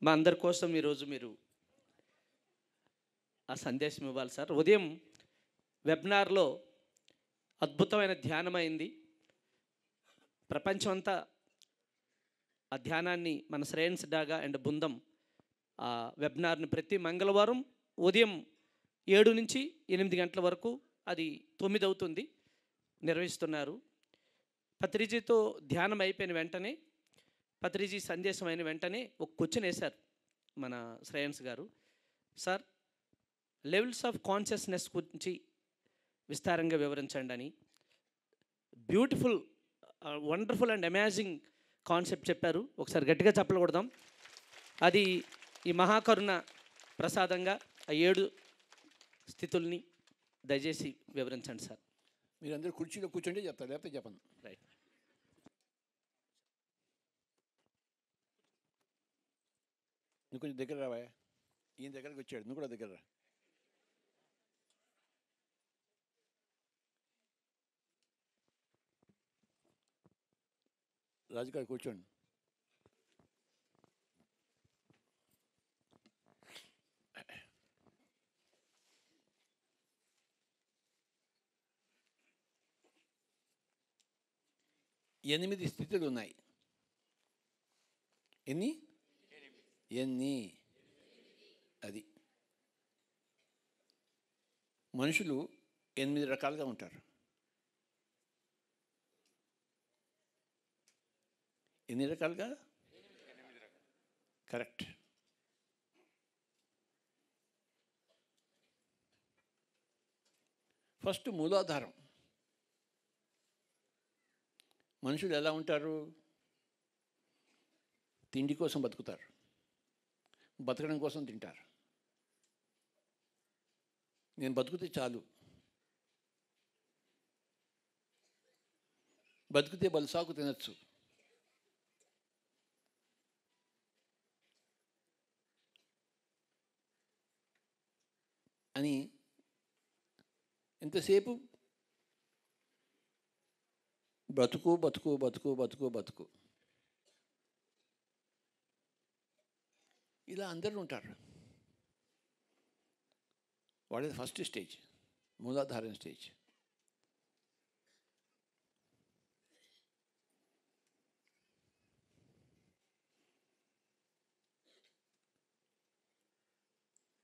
మా అందరి కోసం ఈరోజు మీరు ఆ సందేశం ఇవ్వాలి సార్. ఉదయం వెబినార్లో అద్భుతమైన ధ్యానమైంది. ప్రపంచమంతా ఆ ధ్యానాన్ని మన శ్రేయన్స్ డాగా అండ్ బృందం ఆ వెబినార్ని ప్రతి మంగళవారం ఉదయం 7 నుంచి 8 గంటల వరకు, అది 9 అవుతుంది, నిర్వహిస్తున్నారు. పత్రిజీతో ధ్యానం అయిపోయిన వెంటనే, పత్రిజీ సందేశం అయిన వెంటనే ఒక క్వశ్చన్ వేశారు మన శ్రేయన్స్ గారు. సార్, లెవెల్స్ ఆఫ్ కాన్షియస్నెస్ గురించి విస్తారంగా వివరించండి అని. Beautiful, wonderful and amazing concept చెప్పారు. ఒకసారి గట్టిగా చెప్పలు కొడదాం. అది ఈ మహాకరుణ ప్రసాదంగా ఆ 7 స్థితుల్ని దయచేసి వివరించండి సార్. మీరందరూ కుర్చీలో కూర్చుంటే చెప్తారు, లేకపోతే చెప్పను. రైట్. నువ్వు కొంచెం దగ్గర రావా. ఈయన దగ్గరకు వచ్చాడు, నువ్వు కూడా దగ్గర రా. రాజుగారు కూర్చోండి. ఎనిమిది స్థితులు ఉన్నాయి. ఎన్ని అది మనుషులు 8 రకాలుగా ఉంటారు. ఎన్ని రకాలుగా? కరెక్ట్. ఫస్ట్ మూలాధారం. మనుషులు ఎలా ఉంటారు? తిండి కోసం బతుకుతారు, బతకడం కోసం తింటారు. నేను బతుకుతే చాలు, బతుకుతే బలుసాకు తినచ్చు, అని ఎంతసేపు బతుకు బతుకు బతుకు బతుకు బతుకు, ఇలా అందరూ ఉంటారు. What is first stage? మూలాధారం స్టేజ్.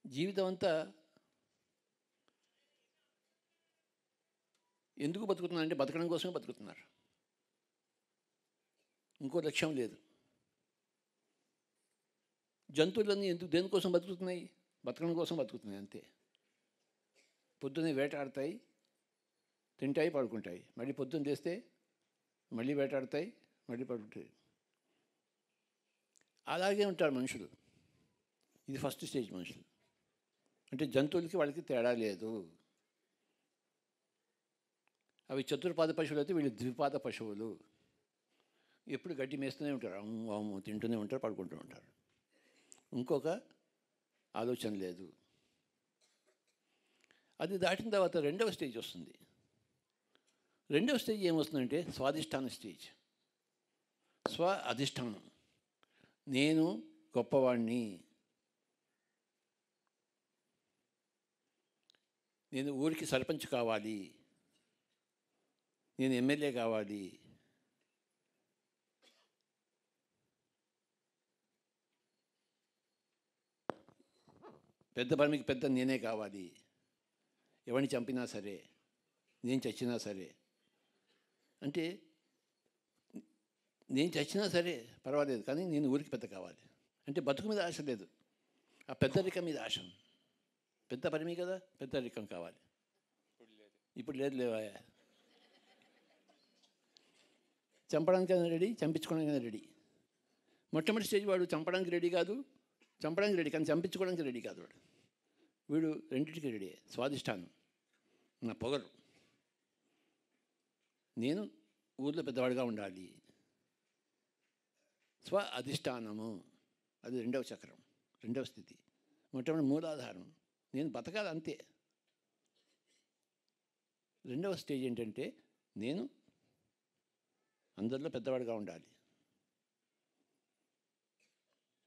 జీవితం అంతా ఎందుకు బతుకుతున్నారు అంటే బతకడం కోసమే బతుకుతున్నారు, ఇంకో లక్ష్యం లేదు. జంతువులన్నీ దేనికోసం బతుకుతున్నాయి? బతకడం కోసం బతుకుతున్నాయి అంతే. పొద్దున్నే వేటాడతాయి, తింటాయి, పడుకుంటాయి, మళ్ళీ పొద్దున్న చేస్తే మళ్ళీ వేటాడతాయి, మళ్ళీ పడుకుంటాయి. అలాగే ఉంటారు మనుషులు. ఇది ఫస్ట్ స్టేజ్ మనుషులు. అంటే జంతువులకి వాళ్ళకి తేడా లేదు. అవి చతుర్పాద పశువులు అయితే వీళ్ళు ద్విపాద పశువులు. ఎప్పుడు గడ్డి మేస్తూనే ఉంటారు, తింటూనే ఉంటారు, పడుకుంటూ ఉంటారు. ఇంకొక ఆలోచన లేదు. అది దాటిన తర్వాత రెండవ స్టేజ్ వస్తుంది. రెండవ స్టేజ్ ఏమొస్తుందంటే స్వాధిష్టాన స్టేజ్. స్వ అధిష్టానం. నేను గొప్పవాణ్ణి, నేను ఊరికి సర్పంచ్ కావాలి, నేను ఎమ్మెల్యే కావాలి, పెద్ద పనికి పెద్ద నేనే కావాలి, ఎవరిని చంపినా సరే, నేను చచ్చినా సరే. అంటే నేను చచ్చినా సరే పర్వాలేదు, కానీ నేను ఊరికి పెద్ద కావాలి. అంటే బతుకు మీద ఆశ లేదు, ఆ పెద్దరికం మీద ఆశ. పెద్ద పని కదా, పెద్దరికం కావాలి. ఇప్పుడు లేదు లేవా. చంపడానికైనా రెడీ, చంపించుకోవడానికైనా రెడీ. మొట్టమొదటి స్టేజ్ వాడు చంపడానికి రెడీ కాదు, చంపడానికి రెడీ కానీ చంపించుకోవడానికి రెడీ కాదు వాడు. వీడు రెండింటికి రెడీ. స్వాధిష్టానం, నా పొగరు, నేను ఊర్లో పెద్దవాడిగా ఉండాలి. స్వ అధిష్టానము, అది రెండవ చక్రం, రెండవ స్థితి. మొట్టమొదటి మూలాధారం, నేను బతకాలి అంతే. రెండవ స్టేజ్ ఏంటంటే నేను అందరిలో పెద్దవాడిగా ఉండాలి.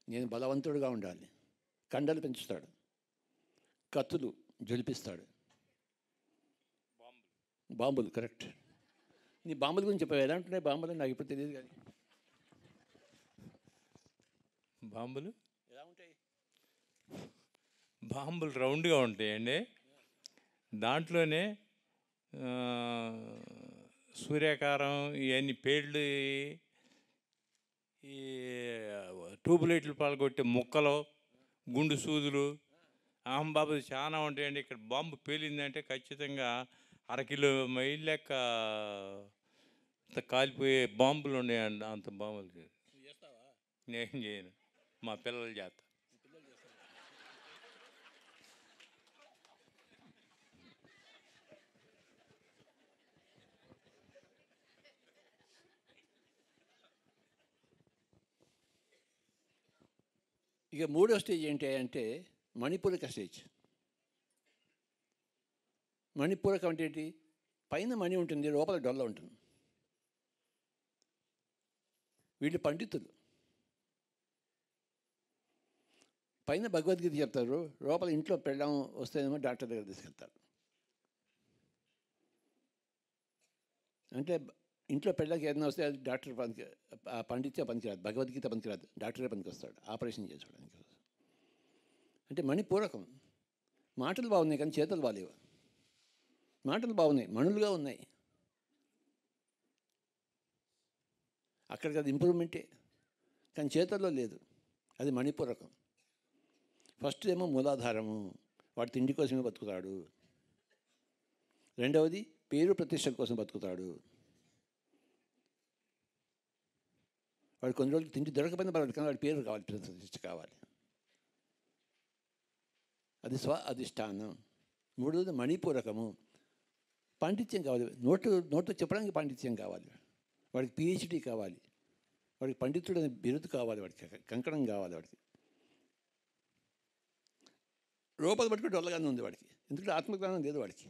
నేను బలవంతుడుగా ఉండాలి. కండలు పెంచుతాడు, కత్తులు జ్వలిపిస్తాడు. బాంబులు, కరెక్ట్. నీ బాంబుల గురించి చెప్పావు. ఎలా ఉంటున్నాయి బాంబులు? నాకు ఇప్పుడు తెలియదు కానీ. బాంబులు ఎలా ఉంటాయి? బాంబులు రౌండ్గా ఉంటాయండి. దాంట్లోనే సూర్యాకారం ఇవన్నీ పేర్లు, ఈ ట్యూబ్లైట్లు పాల్గొట్టే ముక్కలు, గుండు సూదులు, బాబు చాలా ఉంటాయండి. ఇక్కడ బాంబు పేలిందంటే ఖచ్చితంగా అరకిలో మైల్ లెక్క కాలిపోయే బాంబులు ఉన్నాయండి. అంత బాంబులు నేను చేయను, మా పిల్లలు చేస్తా. ఇక మూడో స్టేజ్ ఏంటి అంటే మణిపూరక స్టేజ్. మణిపూరకం అంటే ఏంటి? పైన మణి ఉంటుంది, లోపల డొల్ల ఉంటుంది. వీళ్ళు పండితులు. పైన భగవద్గీత చెప్తారు, లోపల ఇంట్లో పెళ్ళాం వస్తేనేమో డాక్టర్ దగ్గర తీసుకెళ్తారు. అంటే ఇంట్లో పెళ్ళకి ఏదైనా వస్తే అది డాక్టర్ పనికి, పండితే పనికిరాదు, భగవద్గీత పనికిరాదు, డాక్టరే పనికి వస్తాడు ఆపరేషన్ చేసుకోవడానికి. అంటే మణిపూరకం. మాటలు బాగున్నాయి కానీ చేతులు బాగాలేవు. మాటలు బాగున్నాయి, మణులుగా ఉన్నాయి. అక్కడికి అది ఇంప్రూవ్మెంటే, కానీ చేతుల్లో లేదు. అది మణిపూరకం. ఫస్ట్ ఏమో మూలాధారము, వాడు తిండి కోసమే బతుకుతాడు. రెండవది పేరు ప్రతిష్టల కోసం బతుకుతాడు. వాడు కొన్ని రోజులు తిండి దొరకపోయినా పర్వాలేదు, కానీ వాడి పేరు కావాలి, ప్రతిష్ట కావాలి. అది స్వ అధిష్టానం. మూడవది మణిపూరకము, పాండిత్యం కావాలి. నోటు చెప్పడానికి పాండిత్యం కావాలి. వాడికి పిహెచ్డి కావాలి, వాడికి పండితుడు అనే బిరుదు కావాలి, వాడికి కంకణం కావాలి. వాడికి లోపల పట్టుకుంటే డొల్లగానే ఉంది వాడికి, ఎందుకంటే ఆత్మజ్ఞానం లేదు వాడికి.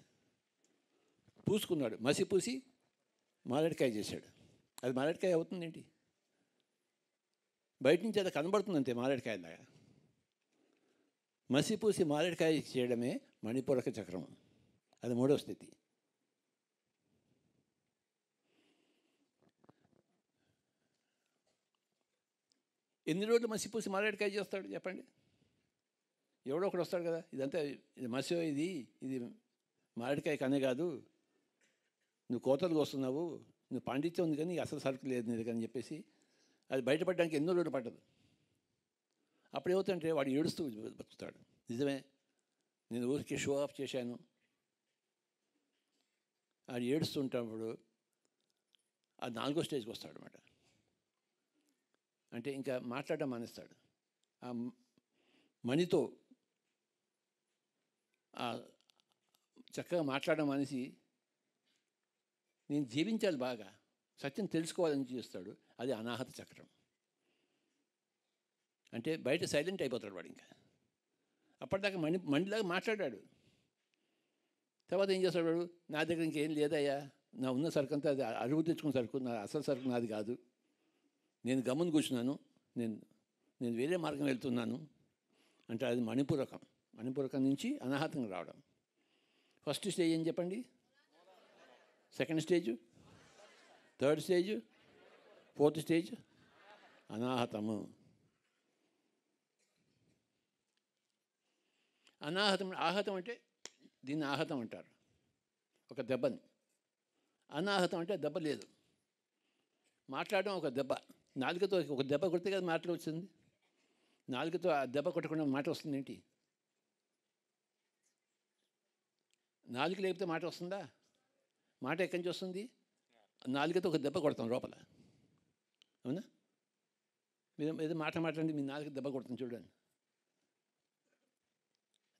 పూసుకున్నాడు, మసి పూసి మారేడుకాయ చేశాడు. అది మారేడుకాయ అవుతుందేంటి? బయట నుంచి అది కనబడుతుంది అంతే, మారేడుకాయలాగా. మసి పూసి మారేడుకాయ చేయడమే మణిపూరక చక్రం. అది మూడవ స్థితి. ఎన్ని రోజులు మసిపూసి మారేడుకాయ చేస్తాడు చెప్పండి? ఎవడో ఒకడు వస్తాడు కదా, ఇదంతా ఇది మసో, ఇది మారేడుకాయ కనే కాదు, నువ్వు కోతలు వస్తున్నావు, నువ్వు పాండిత్యం ఉంది కానీ అసలు సరుకు లేదు నీది అని చెప్పేసి అది బయటపడడానికి ఎన్నో రోజులు పట్టదు. అప్పుడు ఏమవుతుందంటే వాడు ఏడుస్తూ బతుకుతాడు. నిజమే, నేను ఊరికి షో ఆఫ్ చేశాను. అది ఏడుస్తుంటప్పుడు అది నాలుగో స్టేజ్కి వస్తాడు అన్నమాట. అంటే ఇంకా మాట్లాడడం మానేస్తాడు. ఆ మణితో చక్కగా మాట్లాడడం మానేసి నేను జీవించాలి, బాగా సత్యం తెలుసుకోవాలని చేస్తాడు. అది అనాహత చక్రం. అంటే బయట సైలెంట్ అయిపోతాడు వాడు. ఇంకా అప్పటిదాకా మణిలాగా మాట్లాడాడు. తర్వాత ఏం చేస్తాడు వాడు? నా దగ్గర ఇంకేం లేదయ్యా, నా ఉన్న సరుకు అంతా అది అరువు తెచ్చుకున్న సరుకు, నా అసలు సరుకు నాది కాదు, నేను గమ్మున కూర్చున్నాను, నేను వేరే మార్గం వెళ్తున్నాను అంటే అది మణిపూరకం. మణిపూరకం నుంచి అనాహతంగా రావడం. ఫస్ట్ స్టేజ్ ఏం చెప్పండి? Second stage, third stage, fourth stage అనాహతము. అనాహతం, ఆహతం అంటే దీన్ని ఆహతం అంటారు, ఒక దెబ్బని. అనాహతం అంటే దెబ్బ లేదు, మాట్లాడడం ఒక దెబ్బ. నాలుకతో ఒక దెబ్బ కొడితే కదా మాటలు వచ్చింది. నాలుకతో ఆ దెబ్బ కొట్టకుండా మాట వస్తుంది ఏంటి? నాలుక లేకపోతే మాట వస్తుందా? మాట ఎక్కడి నుంచి వస్తుంది? నాలుకతో ఒక దెబ్బ కొడతాం లోపల, అవునా? మీరు ఏదో మాట మాట్లాడి మీ నాలుక దెబ్బ కొడతాం చూడండి.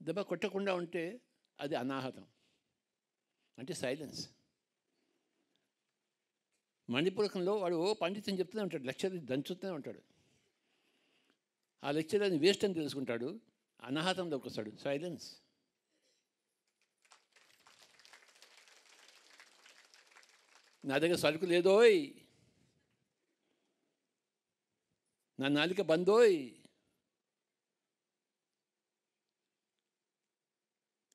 దెబ్బ కొట్టకుండా ఉంటే అది అనాహతం, అంటే సైలెన్స్. మణిపూరకంలో వాడు పండితం చెప్తూనే ఉంటాడు, లెక్చర్ దంచుతూనే ఉంటాడు. ఆ లెక్చర్ అది వేస్ట్ అని తెలుసుకుంటాడు, అనాహతంలోకి వస్తాడు, సైలెన్స్. నా దగ్గర సరుకు లేదోయ్, నా నాలిక బందోయ్,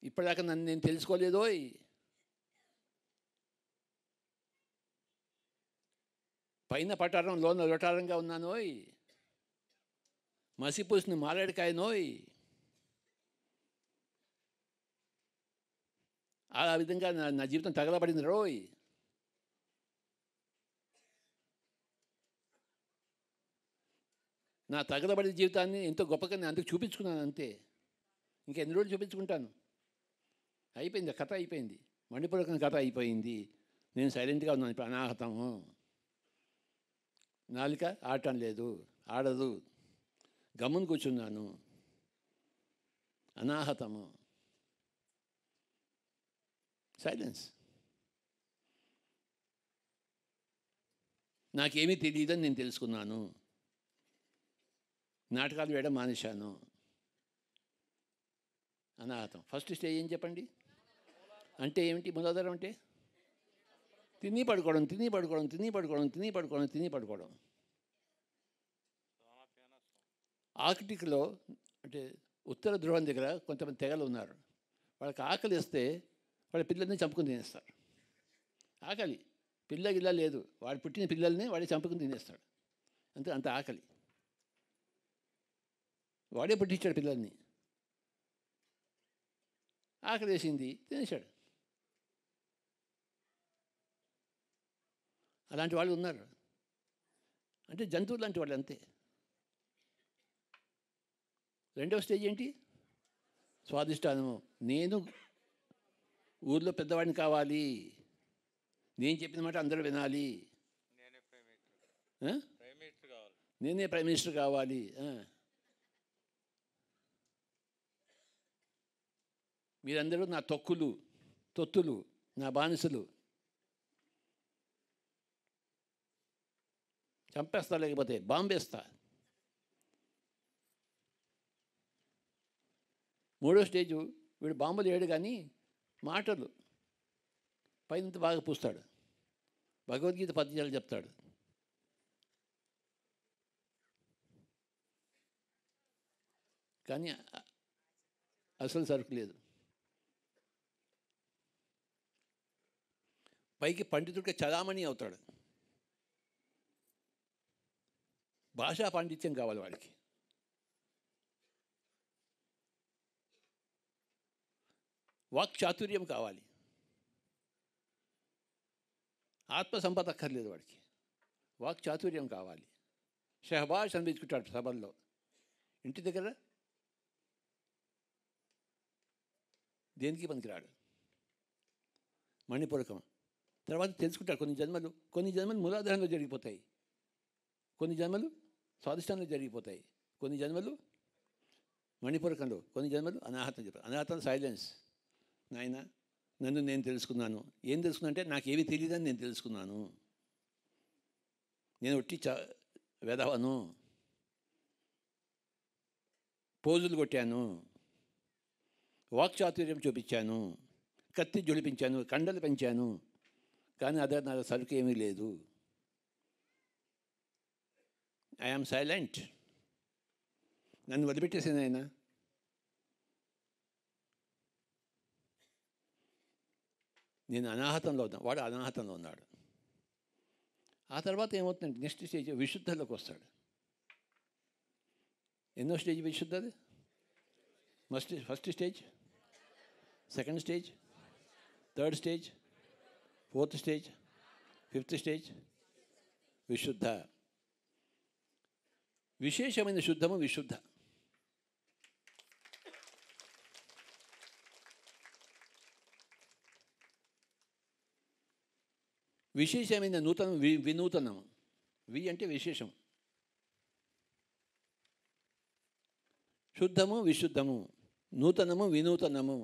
ఇప్పటిదాకా నన్ను నేను తెలుసుకోలేదోయ్. పైన పటారం లోన లొటారంగా ఉన్నానోయ్. మసిపూసిన మారేడుకాయనోయ్. ఆ విధంగా నా జీవితం తగలబడింది రోయ్. నా తగలబడిన జీవితాన్ని ఎంతో గొప్పగా నేను అందుకు చూపించుకున్నాను అంతే. ఇంకా ఎన్ని రోజులు చూపించుకుంటాను? అయిపోయింది, కథ అయిపోయింది. మణిపూరకం కథ అయిపోయింది. నేను సైలెంట్గా ఉన్నాను. ఇప్పుడు అనాహతము. నాలుక ఆడటం లేదు, ఆడదు. గమ్మున కూర్చున్నాను. అనాహతము, సైలెన్స్. నాకేమీ తెలియదని నేను తెలుసుకున్నాను. నాటకాలు వేయడం మానేశాను. అనాహతం. ఫస్ట్ స్టేజ్ ఏం చెప్పండి? అంటే ఏమిటి? మూలాధారం అంటే తిని పడుకోవడం, తిని పడుకోవడం, తిని పడుకోవడం, తిని పడుకోవడం, తిని పడుకోవడం. ఆర్కిటిక్లో అంటే ఉత్తర ధ్రువం దగ్గర కొంతమంది తెగలు ఉన్నారు. వాళ్ళకి ఆకలి వేస్తే వాళ్ళ పిల్లల్ని చంపుకుని తినేస్తారు. ఆకలి, పిల్ల గిల్ల లేదు, వాడు పుట్టిన పిల్లల్ని వాడే చంపుకుని తినేస్తాడు. అంత ఆకలి. వాడే పుట్టించాడు పిల్లల్ని. ఆకలి వేసింది, తినేశాడు. అలాంటి వాళ్ళు ఉన్నారు. అంటే జంతువులు లాంటి వాళ్ళు అంతే. రెండవ స్టేజ్ ఏంటి? స్వాదిష్టానము. నేను ఊర్లో పెద్దవాడిని కావాలి, నేను చెప్పిన మాట అందరూ వినాలి, నేనే ప్రైమ్ మినిస్టర్ కావాలి. మీరందరూ నా తొత్తులు, నా బానిసలు. చంపేస్తా, లేకపోతే బాంబేస్తా. మూడో స్టేజు వీడు బాంబులు వేయడు కానీ మాటలు పైనంత బాగా పూస్తాడు. భగవద్గీత పద్యాలు చెప్తాడు. కానీ అసలు సరుకు లేదు. పైకి పండితుడికి చలామణి అవుతాడు. భాషా పాండిత్యం కావాలి వాడికి. వాక్ చాతుర్యం కావాలి. ఆత్మ సంపద అక్కర్లేదు వాడికి, వాక్ చాతుర్యం కావాలి. షహబాష్ అనిపించుకుంటాడు సభల్లో. ఇంటి దగ్గర దేనికి పనికిరాడు. మణిపూరకం తర్వాత తెలుసుకుంటాడు. కొన్ని జన్మలు మూలాధారంలో జరిగిపోతాయి, కొన్ని జన్మలు స్వాదిష్టానంలో జరిగిపోతాయి, కొన్ని జన్మలు మణిపూరకంలో, కొన్ని జన్మలు అనాహతం. చెప్పారు అనాహతం సైలెన్స్. నాయన నన్ను నేను తెలుసుకున్నాను. ఏం తెలుసుకున్నా అంటే నాకేమీ తెలియదని నేను తెలుసుకున్నాను. నేను ఒట్టి వెధవను, పోజులు కొట్టాను, వాక్చాతుర్యం చూపించాను, కత్తి జొలిపించాను, కండలు పెంచాను, కానీ అదే నాకు సరుకు ఏమీ లేదు. I am silent. నన్ను వదిలిపెట్టేసాను ఆయన. నేను అనాహతంలో ఉన్నాను, వాడు అనాహతంలో ఉన్నాడు. ఆ తర్వాత ఏమవుతుందంటే నెక్స్ట్ స్టేజ్ విశుద్ధలోకి వస్తాడు. ఎన్నో స్టేజ్ విశుద్ధది? First stage, second stage, third stage, fourth stage, fifth stage విశుద్ధ. విశేషమైన శుద్ధము విశుద్ధ. విశేషమైన నూతనం, వినూతనము. అంటే విశేషం. శుద్ధము విశుద్ధము, నూతనము వినూతనము.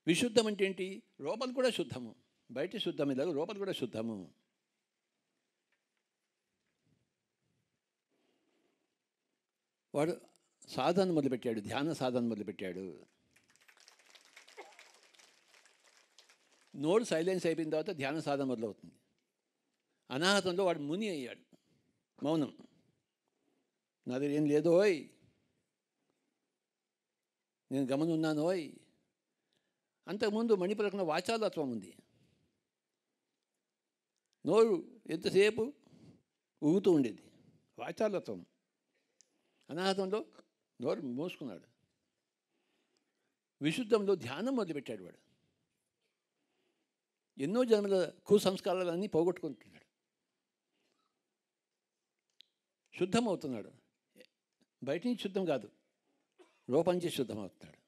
విశుద్ధం అంటే ఏంటి? లోపల కూడా శుద్ధము, బయట శుద్ధం ఇలాగ లోపల కూడా శుద్ధము. వాడు సాధన మొదలుపెట్టాడు, ధ్యాన సాధన మొదలుపెట్టాడు. నోరు సైలెన్స్ అయిపోయిన తర్వాత ధ్యాన సాధన మొదలవుతుంది. అనాహతంలో వాడు ముని అయ్యాడు. మౌనం. నా దగ్గర ఏం లేదోయ్, నేను గమనున్నానోయ్. అంతకుముందు మణిపురకంలో వాచాలత్వం ఉంది. నోరు ఎంతసేపు ఊగుతూ ఉండేది, వాచాలత్వం. అనాహతంలో నోరు మోసుకున్నాడు. విశుద్ధంలో ధ్యానం మొదలుపెట్టాడు వాడు. ఎన్నో జన్మల కుసంస్కారాలన్నీ పోగొట్టుకుంటున్నాడు. శుద్ధమవుతున్నాడు. బయట నుంచి శుద్ధం కాదు, లోపల నుంచి శుద్ధమవుతున్నాడు.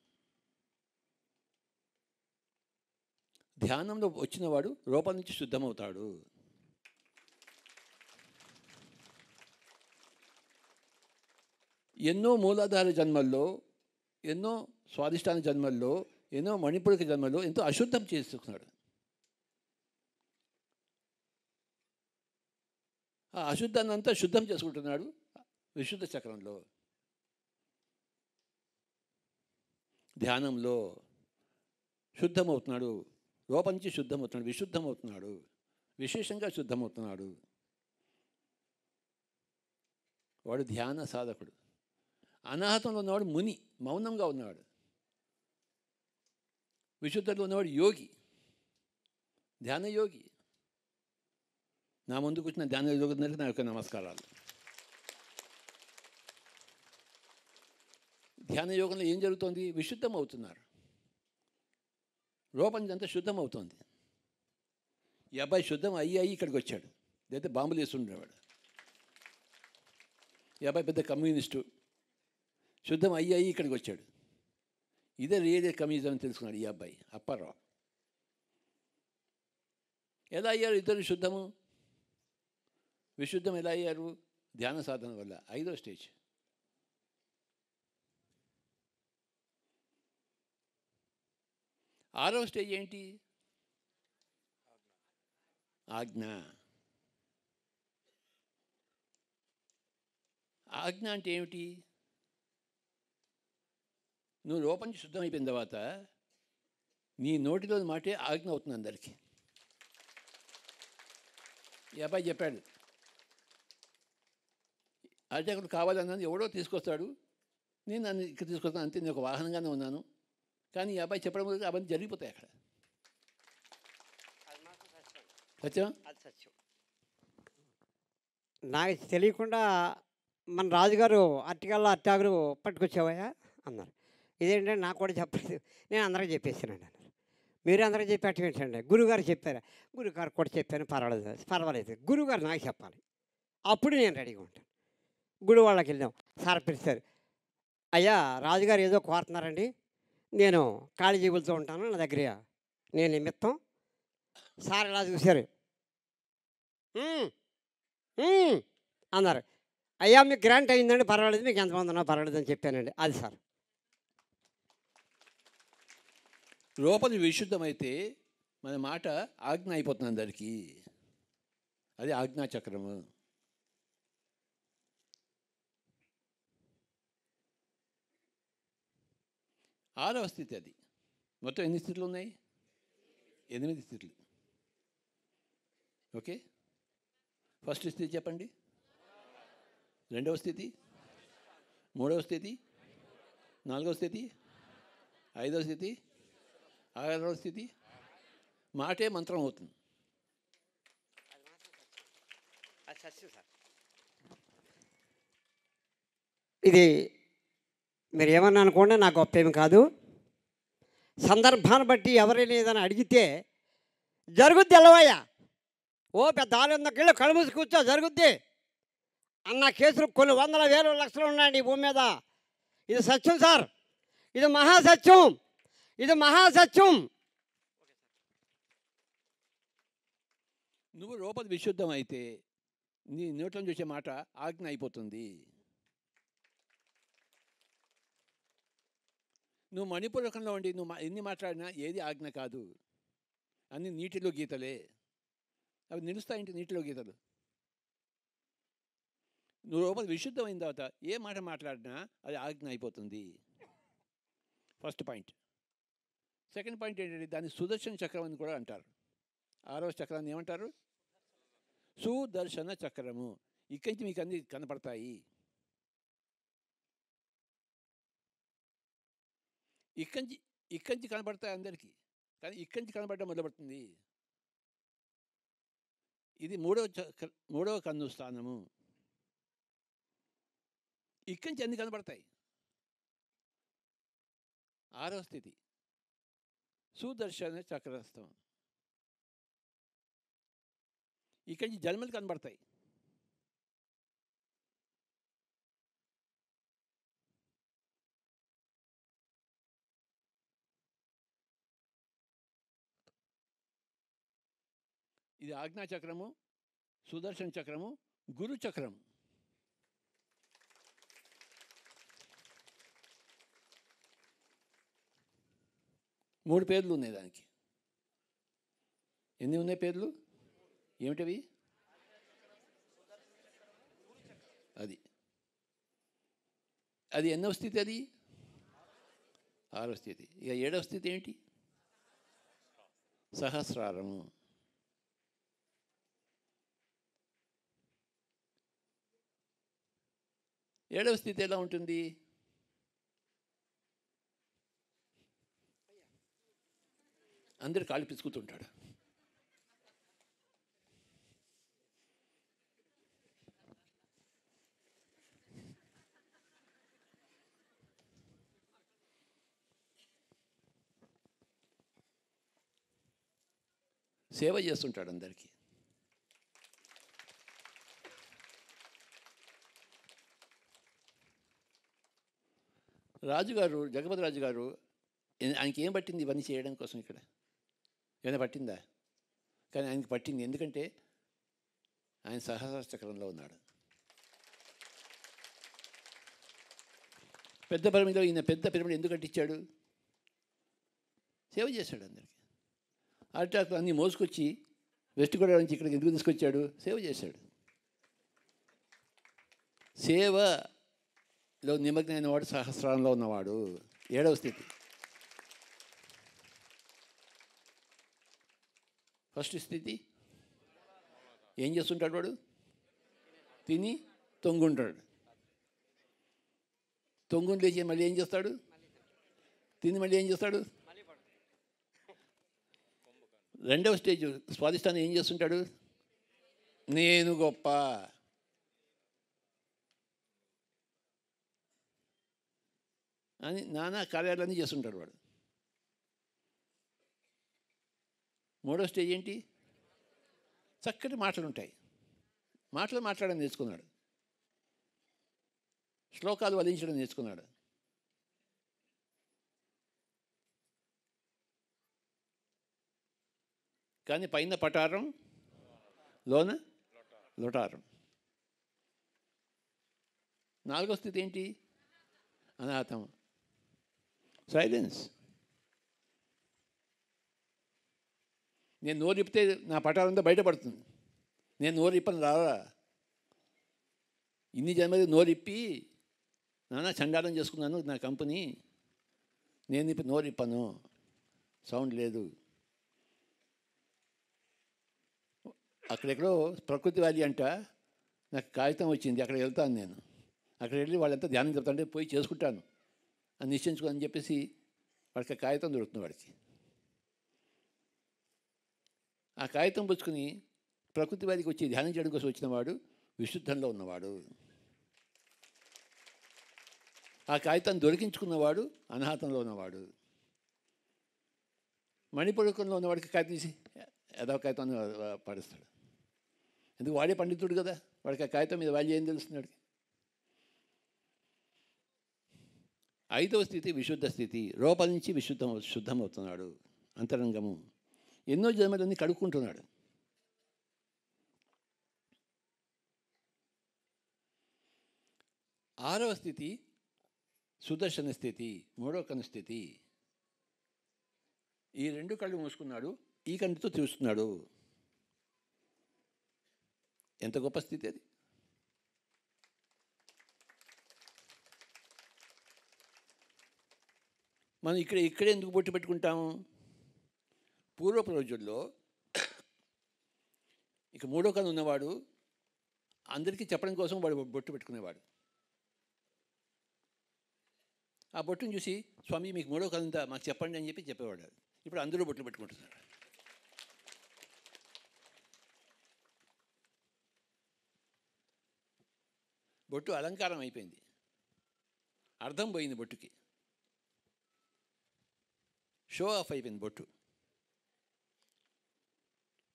ధ్యానంలో వచ్చినవాడు లోపల నుంచి శుద్ధమవుతాడు. ఎన్నో మూలాధార జన్మల్లో, ఎన్నో స్వాదిష్టాన జన్మల్లో, ఎన్నో మణిపురిక జన్మల్లో ఎంతో అశుద్ధం చేసుకున్నాడు. ఆ అశుద్ధాన్ని అంతా శుద్ధం చేసుకుంటున్నాడు విశుద్ధ చక్రంలో. ధ్యానంలో శుద్ధమవుతున్నాడు, లోపల నుంచి శుద్ధమవుతున్నాడు, విశుద్ధమవుతున్నాడు, విశేషంగా శుద్ధమవుతున్నాడు. వాడు ధ్యాన సాధకుడు. అనాహతంలో ఉన్నవాడు ముని, మౌనంగా ఉన్నవాడు. విశుద్ధంలో ఉన్నవాడు యోగి, ధ్యాన యోగి. నా ముందుకు వచ్చిన ధ్యాన యోగులందరికీ నా యొక్క నమస్కారాలు. ధ్యాన యోగంలో ఏం జరుగుతోంది? విశుద్ధం అవుతున్నారు, లోపల అంతా శుద్ధం అవుతోంది. ఈ అబ్బాయి శుద్ధం అయ్యి ఇక్కడికి వచ్చాడు, లేకపోతే బాంబులు వేస్తుండేవాడు. ఈ అబ్బాయి పెద్ద కమ్యూనిస్టు, శుద్ధం అయ్యి ఇక్కడికి వచ్చాడు. ఇదే రియల్ కమ్యూనిజం అని తెలుసుకున్నాడు ఈ అబ్బాయి అప్పారావు. ఎలా అయ్యారు ఇద్దరు శుద్ధము? విశుద్ధం ఎలా అయ్యారు? ధ్యాన సాధన వల్ల. 5వ స్టేజ్. ఆరవ స్టేజ్ ఏంటి? ఆజ్ఞ. ఆజ్ఞ అంటే ఏమిటి? నువ్వు లోపల నుంచి శుద్ధం అయిపోయిన తర్వాత నీ నోటిలోని మాటే ఆజ్ఞ అవుతుంది అందరికీ. ఈ అబ్బాయి చెప్పాడు, అర్చకుడు కావాలన్నాను, ఎవడో తీసుకొస్తాడు, నేను నన్ను ఇక్కడ తీసుకొస్తాను అంతే, నేను ఒక వాహనంగానే ఉన్నాను. కానీ ఈ అబ్బాయి చెప్పడం వల్ల అవన్నీ జరిగిపోతాయి అక్కడ. సత్యం? అది సత్యం. నాకు తెలియకుండా మన రాజుగారు అట్టాగురు పట్టుకొచ్చావయ్యా అన్నారు. ఇదేంటంటే నాకు కూడా చెప్పలేదు, నేను అందరికీ చెప్పేసానండి అన్నారు. మీరు అందరికీ చెప్పేటం ఏంటండి? గురువుగారు చెప్పారా? గురువుగారు కూడా చెప్పాను, పర్వాలేదు, గురువుగారు నాకు చెప్పాలి, అప్పుడు నేను రెడీగా ఉంటాను. గుడి వాళ్ళకి వెళ్ళాం, సార్ పిలిచారు, అయ్యా రాజుగారు ఏదో కోరుతున్నారండి, నేను ఖాళీ జీబులతో ఉంటాను, నా దగ్గర నేను నిమిత్తం. సార్ ఇలా చూశారు, అన్నారు. అయ్యా మీకు గ్రాంట్ అయిందండి, పర్వాలేదు, మీకు ఎంతమంది ఉన్నా పర్వాలేదు అని చెప్పానండి. అది సార్. లోపలి విశుద్ధమైతే మన మాట ఆజ్ఞ అయిపోతుంది అందరికీ. అది ఆజ్ఞాచక్రము. ఆరవ స్థితి అది. మొత్తం ఎన్ని స్థితులు ఉన్నాయి? 8 స్థితులు. ఓకే, ఫస్ట్ స్థితి చెప్పండి. రెండవ స్థితి, మూడవ స్థితి, నాలుగవ స్థితి, ఐదవ స్థితి, ఆరవ స్థితి. మాటే మంత్రం అవుతుంది. ఇది మీరు ఏమన్నా అనుకోండి, నాకు గొప్ప ఏమి కాదు. సందర్భాన్ని బట్టి ఎవరైనా ఏదైనా అడిగితే జరుగుద్ది ఎల్లవయ్యా, ఓ పెద్ద ఆలందకెళ్ళి కళ్ళు మూసి కూర్చో జరుగుద్ది అన్న కేసులు కొన్ని వందల వేల లక్షలు ఉన్నాయండి ఈ భూమి మీద. ఇది సత్యం సార్, ఇది మహాసత్యం, ఇది మహాసత్యం. నువ్వు లోపల విశుద్ధం అయితే నీ నోట్లో చూసే మాట ఆజ్ఞ అయిపోతుంది. నువ్వు మణిపూరకంలో ఉండి నువ్వు ఎన్ని మాట్లాడినా ఏది ఆజ్ఞ కాదు, అన్ని నీటిలో గీతలే. అవి నిలుస్తాయంటే నీటిలో గీతలు. నువ్వు లోపల విశుద్ధమైన తర్వాత ఏ మాట మాట్లాడినా అది ఆజ్ఞ అయిపోతుంది. First point. సెకండ్ పాయింట్ ఏంటంటే దాన్ని సుదర్శన చక్రం అని కూడా అంటారు. 6వ చక్రాన్ని ఏమంటారు? సుదర్శన చక్రము. ఇక్కడి నుంచి మీకు అన్నీ కనపడతాయి. ఇక్కడి నుంచి కనపడతాయి అందరికీ, కానీ ఇక్కడి నుంచి కనపడడం మొదలుపడుతుంది. ఇది మూడవ కన్ను స్థానము. ఇక్కడి నుంచి అన్ని కనపడతాయి. 6వ స్థితి సుదర్శన చక్రస్థం. ఇక్కడి నుంచి జన్మలు కనబడతాయి. ఇది ఆజ్ఞా చక్రము, సుదర్శన చక్రము, గురు చక్రం. మూడు పేర్లు ఉన్నాయి దానికి. ఎన్ని ఉన్నాయి పేర్లు? ఏమిటవి? అది ఎన్నవ స్థితి? అది 6వ స్థితి. ఇక 7వ స్థితి ఏంటి? సహస్రారము. ఏడవ స్థితి ఎలా ఉంటుంది? అందరు కాళ్ళు పిసుకుతుంటాడు. సేవ చేస్తుంటాడు అందరికీ. రాజుగారు, జగపతి రాజు గారు, ఆయనకి ఏం పట్టింది ఇవన్నీ చేయడం కోసం? ఇక్కడ ఏమైనా పట్టిందా? కానీ ఆయనకి పట్టింది. ఎందుకంటే ఆయన సహస్ర చక్రంలో ఉన్నాడు. పెద్ద పిరమిడ్లో ఈయన పెద్ద పిరమిడ్ ఎందుకు కట్టించాడు? సేవ చేశాడు అందరికీ. అరిటాకులు అన్నీ మోసుకొచ్చి వెస్ట్ గోదావరి నుంచి ఇక్కడికి ఎందుకు తీసుకొచ్చాడు? సేవ చేశాడు. సేవలో నిమగ్నమైన వాడు సహస్రారంలో ఉన్నవాడు. 7వ స్థితి. ఫస్ట్ స్థితి ఏం చేస్తుంటాడు వాడు? తిని తొంగుంటాడు. తొంగుని లేచి మళ్ళీ ఏం చేస్తాడు? తిని మళ్ళీ ఏం చేస్తాడు? 2వ స్టేజ్ స్వాదిష్టాన్ని ఏం చేస్తుంటాడు? నేను గొప్ప అని నానా కార్యాలన్నీ చేస్తుంటాడు వాడు. 3వ స్టేజ్ ఏంటి? చక్కటి మాటలు ఉంటాయి. మాట్లాడడం నేర్చుకున్నాడు. శ్లోకాలు వలించడం నేర్చుకున్నాడు. కానీ పైన పటారం, లోన లొటారం. 4వ స్థితి ఏంటి? అనాథం, సైలెన్స్. నేను నోరు ఇప్పితే నా పటారంతో బయటపడుతుంది. నేను నోరు ఇప్పని రారా? ఇన్ని జన్మది నోరు ఇప్పి నానా చండాలం చేసుకున్నాను నా కంపెనీ. నేను ఇప్పుడు నోరు ఇప్పను, సౌండ్ లేదు. అక్కడెక్కడో ప్రకృతి వ్యాలీ అంట నాకు కాగితం వచ్చింది, అక్కడికి వెళ్తాను నేను. అక్కడ వెళ్ళి వాళ్ళంతా ధ్యానం చెప్తాంటే పోయి చేసుకుంటాను అని నిశ్చయించుకోని చెప్పేసి వాడికి కాగితం దొరుకుతుంది. వాడికి ఆ కాగితం పుచ్చుకుని ప్రకృతి వ్యాధికి వచ్చి ధ్యానం చేయడం కోసం వచ్చిన వాడు విశుద్ధంలో ఉన్నవాడు. ఆ కాగితం దొరికించుకున్నవాడు అనాహతంలో ఉన్నవాడు. మణిపురకంలో ఉన్నవాడికి కాగితం తీసి ఏదో కాగితాన్ని పడిస్తాడు. ఎందుకు? వాడే పండితుడు కదా, వాడికి ఆ కాగితం మీద వాల్యూ ఏం తెలుస్తున్నాడు. 5వ స్థితి విశుద్ధ స్థితి. లోపల నుంచి శుద్ధమవుతున్నాడు. అంతరంగము ఎన్నో జన్మలన్నీ కడుక్కుంటున్నాడు. 6వ స్థితి సుదర్శన స్థితి, 3వ కన్ను స్థితి. ఈ 2 కళ్ళు మూసుకున్నాడు, ఈ కంటితో చూస్తున్నాడు. ఎంత గొప్ప స్థితి అది! మనం ఇక్కడే ఎందుకు బొట్టు పెట్టుకుంటాము? పూర్వపు రోజుల్లో ఇక మూడో కన్ను ఉన్నవాడు అందరికీ చెప్పడం కోసం వాడు బొట్టు పెట్టుకునేవాడు. ఆ బొట్టును చూసి స్వామి మీకు మూడో కన్ను ఉందా మాకు చెప్పండి అని చెప్పి చెప్పేవాడు. ఇప్పుడు అందరూ బొట్లు పెట్టుకుంటున్నారు. బొట్టు అలంకారం అయిపోయింది, అర్థం పోయింది బొట్టుకి, షో ఆఫ్ అయిపోయింది బొట్టు.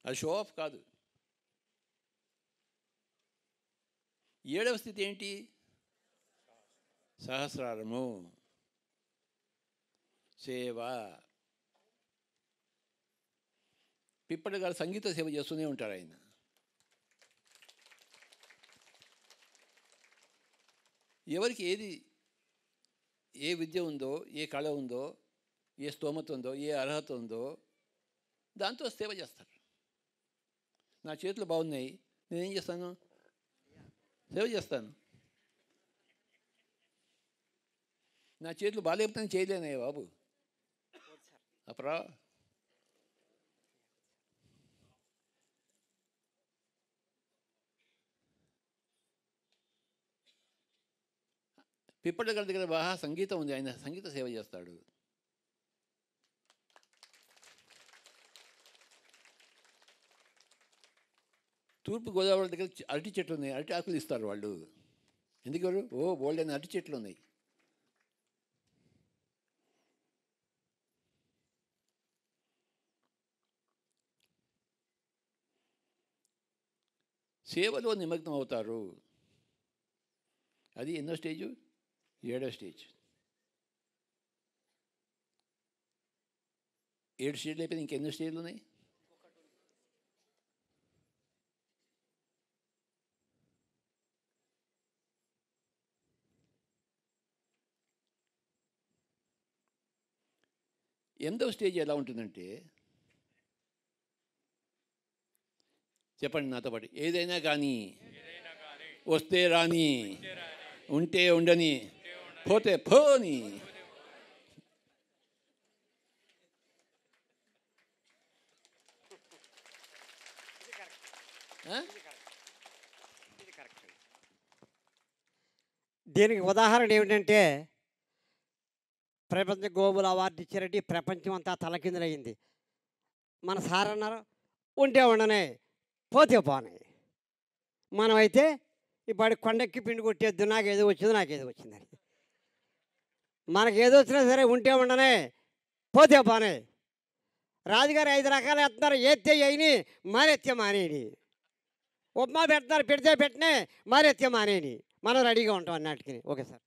అది షో ఆఫ్ కాదు. 7వ స్థితి ఏంటి? సహస్రారము, సేవ. పిప్పటి గారు సంగీత సేవ చేస్తూనే ఉంటారు ఆయన. ఎవరికి ఏ విద్య ఉందో, ఏ కళ ఉందో, ఏ స్తోమత ఉందో, ఏ అర్హత ఉందో దాంతో సేవ చేస్తారు. నా చేతులు బాగున్నాయి, నేనేం చేస్తాను? సేవ చేస్తాను. నా చేతులు బాగాలేకపోతే చేయలేనయ్యా బాబు, అపరా. పిప్పటి గారి దగ్గర బాగా సంగీతం ఉంది, ఆయన సంగీత సేవ చేస్తాడు. తూర్పు గోదావరి దగ్గర అరటి చెట్లు ఉన్నాయి, అరటి ఆకులు ఇస్తారు వాళ్ళు. ఎందుకు? బోల్డ్ అని అరటి చెట్లు ఉన్నాయి. సేవలో నిమగ్నం అవుతారు. అది ఎన్నో స్టేజు? 7వ స్టేజ్. 7 స్టేజ్లు అయిపోయింది, ఇంకెన్నో స్టేజ్లు ఉన్నాయి? 8వ స్టేజ్ ఎలా ఉంటుందంటే, చెప్పండి నాతో పాటు, ఏదైనా కానీ వస్తే రాని, ఉంటే ఉండని, పోతే పోని. దీనికి ఉదాహరణ ఏమిటంటే, ప్రపంచ గోబుల్ అవార్డు ఇచ్చారంటే ప్రపంచం అంతా తలకిందులయ్యింది. మన సార్ అన్నారు ఉంటే ఉండనే, పోతే పోనే. మనమైతే ఇప్పుడు కొండెక్కి పిండి కొట్టేద్దు, నాకేదో వచ్చింది నాకేదో వచ్చిందని. మనకేదో వచ్చినా సరే ఉంటే ఉండనే, పోతే పోనే. రాజుగారు 5 రకాలు వేస్తున్నారు, ఏత్తే అయిని, మారెత్తే మానేని. ఉప్మా పెడతారు, పెడితే పెట్టినే, మారెత్తే మానేని. మనం రెడీగా ఉంటాం అన్నట్టుకి. Okay sir.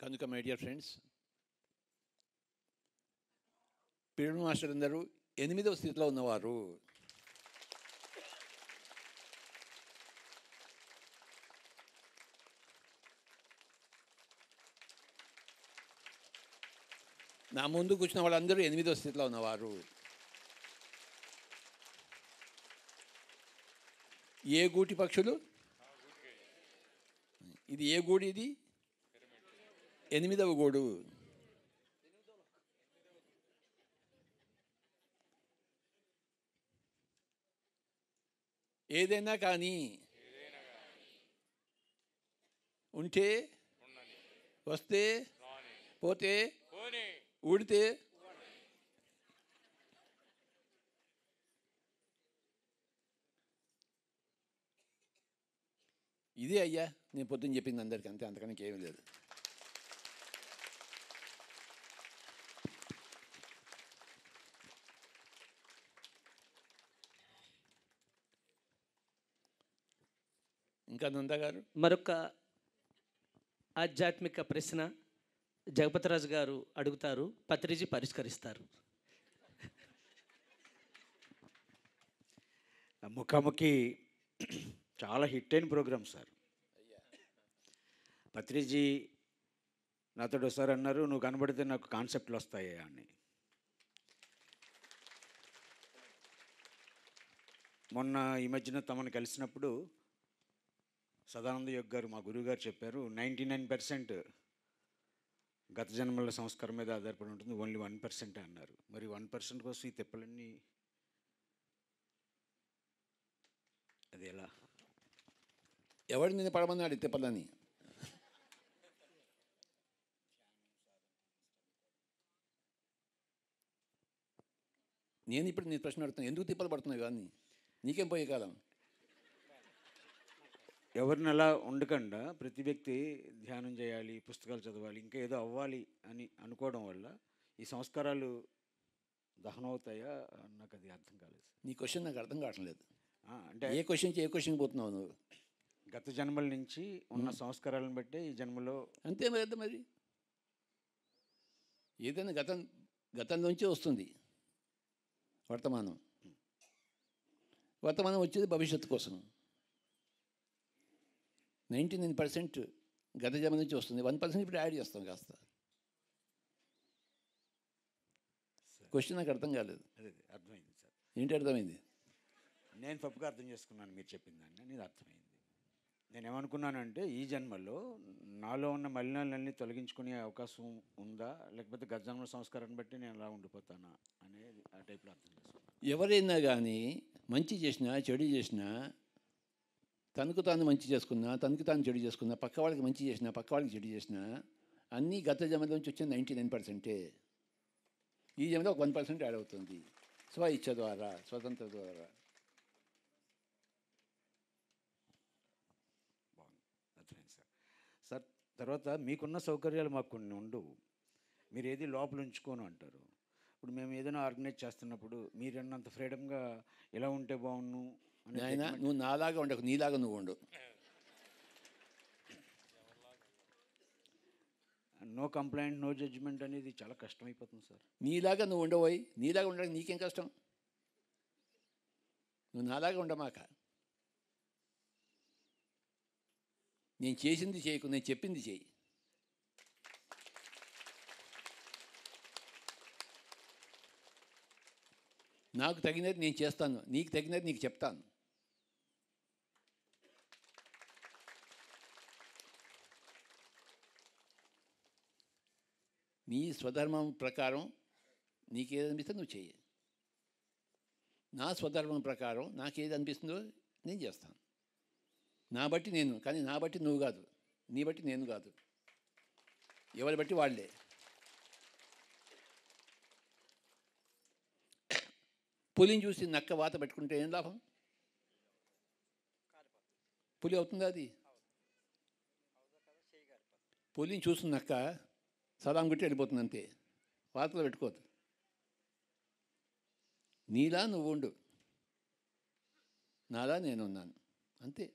కనుక my dear friends, pyramid master అందరూ 8వ స్థితిలో ఉన్నవారు. నా ముందు కూర్చున్న వాళ్ళందరూ 8వ స్థితిలో ఉన్నవారు. ఏ గూటి పక్షులు? ఇది ఏ గూడు? ఇది 8వ గూడు. ఏదైనా కానీ ఉంటే, వస్తే, పోతే, ఊడితే, ఇదే అయ్యా నేను పొద్దున్న చెప్పింది అందరికీ, అంతే, అంతకన్నా ఏమీ లేదు. ఇంకా నందా గారు మరొక ఆధ్యాత్మిక ప్రశ్న జగపతిరాజు గారు అడుగుతారు, పత్రిజీ పరిష్కరిస్తారు. ముఖాముఖి చాలా హిట్ అయిన ప్రోగ్రామ్ సార్. పత్రిజీ నాతో ఒకసారి అన్నారు, నువ్వు కనబడితే నాకు కాన్సెప్ట్లు వస్తాయి అని. మొన్న ఈ మధ్యన తమను కలిసినప్పుడు సదానంద యోగ్ గారు మా గురువు గారు చెప్పారు 99% గత జన్మల సంస్కారం మీద ఆధారపడి ఉంటుంది, ఓన్లీ 1% అన్నారు. మరి 1% కోసం ఈ తిప్పలన్నీ అది ఎలా? ఎవడు నిన్ను పడమన్నాడు తిప్పలని? నేను ఇప్పుడు నీ ప్రశ్న అడుగుతాను, ఎందుకు తిప్పలు పడుతున్నావు కానీ నీకేం పోయే కాలం? ఎవరిని అలా ఉండకుండా ప్రతి వ్యక్తి ధ్యానం చేయాలి, పుస్తకాలు చదవాలి, ఇంకా ఏదో అవ్వాలి అని అనుకోవడం వల్ల ఈ సంస్కారాలు దహనం అవుతాయా? నాకు అది అర్థం కాలేదు. నీ క్వశ్చన్ నాకు అర్థం కావట్లేదు. అంటే ఏ క్వశ్చన్కి పోతున్నావు నువ్వు? గత జన్మల నుంచి ఉన్న సంస్కారాలను బట్టే ఈ జన్మలో అంతే మరి. అంతే మరి ఏదైనా గతం నుంచే వస్తుంది. వర్తమానం వచ్చేది భవిష్యత్తు కోసం. 99% గత జన్మ నుంచి వస్తుంది, 1% ఇప్పుడు యాడ్ చేస్తాం కాస్త. క్వశ్చన్ నాకు అర్థం కాలేదు. అదే అర్థమైంది సార్. ఏంటి అర్థమైంది? నేను తప్పుగా అర్థం చేసుకున్నాను మీరు చెప్పిన దాన్ని. అనేది అర్థమైంది. నేను ఏమనుకున్నానంటే ఈ జన్మలో నాలో ఉన్న మలినాలన్నీ తొలగించుకునే అవకాశం ఉందా, లేకపోతే గత జన్మ సంస్కారాన్ని బట్టి నేను అలా ఉండిపోతానా అనేది ఆ టైప్లో అర్థం చేసుకున్నాను. ఎవరైనా కానీ మంచి చేసినా చెడు చేసినా, తనకు తాను మంచి చేసుకున్నా తనకు తాను చెడు చేసుకున్నా, పక్క వాళ్ళకి మంచి చేసినా పక్క వాళ్ళకి చెడు చేసినా, అన్నీ గత జన్మల నుంచి వచ్చిన 99%. ఈ జన్మలో ఒక 1% యాడ్ అవుతుంది స్వ ఇచ్ఛ ద్వారా, స్వతంత్ర ద్వారా. అర్థమైంది సార్. సార్ తర్వాత మీకున్న సౌకర్యాలు మాకు కొన్ని ఉండవు, మీరు ఏది లోపల ఉంచుకోను అంటారు. ఇప్పుడు మేము ఏదైనా ఆర్గనైజ్ చేస్తున్నప్పుడు మీరు అన్నంత ఫ్రీడమ్గా ఎలా ఉంటే బాగుండు అని. ఆయన నువ్వు నాలాగా ఉండకు, నీలాగా నువ్వు ఉండు. నో కంప్లైంట్ నో జడ్జిమెంట్ అనేది చాలా కష్టమైపోతుంది సార్. నీలాగా నువ్వు ఉండబోయి, నీలాగా ఉండడానికి నీకేం కష్టం? నువ్వు నాలాగా ఉండమాక. నేను చేసింది చేయకు, నేను చెప్పింది చేయి. నాకు తగినది నేను చేస్తాను, నీకు తగినది నీకు చెప్తాను. నీ స్వధర్మం ప్రకారం నీకేది అనిపిస్తుందో నువ్వు చెయ్యి. నా స్వధర్మం ప్రకారం నాకేది అనిపిస్తుందో నేను చేస్తాను. నా బట్టి నేను, కానీ నా బట్టి నువ్వు కాదు, నీ బట్టి నేను కాదు, ఎవరి బట్టి వాళ్ళే. పులిని చూసి నక్క వాత పెట్టుకుంటే ఏం లాభం? పులి అవుతుందా అది? పులిని చూసిన నక్క సలాం గుట్టి వెళ్ళిపోతుంది అంతే, వాతలో పెట్టుకోదు. నీలా నువ్వు ఉండు, నాలా నేనున్నాను అంతే.